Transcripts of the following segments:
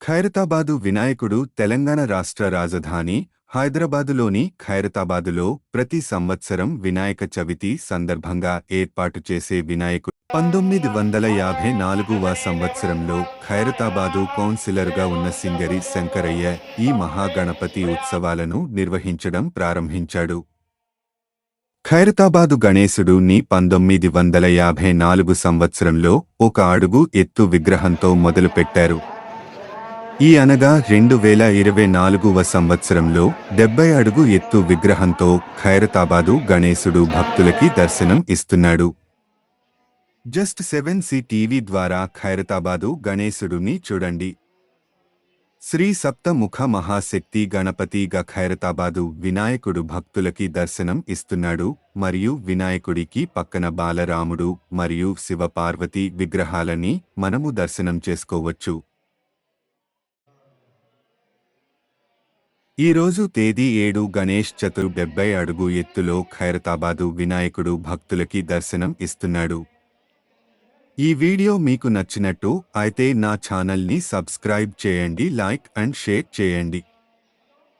ఖైరతాబాదు వినాయకుడు తెలంగాణ రాష్ట్ర రాజధాని హైదరాబాదులోని ఖైరతాబాదులో ప్రతి సంవత్సరం వినాయక చవితి సందర్భంగా ఏర్పాటు చేసే వినాయకుడు 1954వ సంవత్సరంలో ఖైరతాబాదు కౌన్సిలర్గా ఉన్న సింగరి శంకరయ్య ఈ మహాగణపతి ఉత్సవాలను నిర్వహించడం ప్రారంభించాడు. ఖైరతాబాదు గణేశుడు ని 1954 సంవత్సరంలో 1 అడుగు ఎత్తు విగ్రహంతో మొదలుపెట్టారు. ఈ అనగా 2024వ సంవత్సరంలో 70 అడుగు ఎత్తు విగ్రహంతో ఖైరతాబాదు గణేశుడు భక్తులకి దర్శనం ఇస్తున్నాడు. జస్ట్ 7 టీవీ ద్వారా ఖైరతాబాదు గణేశుడుని చూడండి. శ్రీ సప్తముఖ మహాశక్తి గణపతిగా ఖైరతాబాదు వినాయకుడు భక్తులకి దర్శనం ఇస్తున్నాడు. మరియు వినాయకుడికి పక్కన బాలరాముడు మరియు శివపార్వతి విగ్రహాలని మనము దర్శనం చేసుకోవచ్చు. ఈరోజు తేదీ 7 గణేష్ చతుర్ 70 అడుగు ఎత్తులో ఖైరతాబాదు వినాయకుడు భక్తులకి దర్శనం ఇస్తున్నాడు. ఈ వీడియో మీకు నచ్చినట్టు అయితే నా ఛానల్ని సబ్స్క్రైబ్ చేయండి, లైక్ అండ్ షేర్ చేయండి.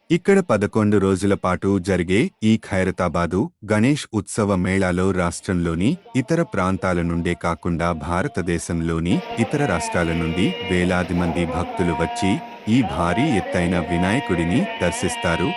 ఇక్కడ 11 రోజుల పాటు జరిగే ఈ ఖైరతాబాదు గణేష్ ఉత్సవ మేళాలో రాష్ట్రంలోని ఇతర ప్రాంతాల నుండే కాకుండా భారతదేశంలోని ఇతర రాష్ట్రాల నుండి వేలాది మంది భక్తులు వచ్చి ఈ భారీ ఎత్తైన వినాయకుడిని దర్శిస్తారు.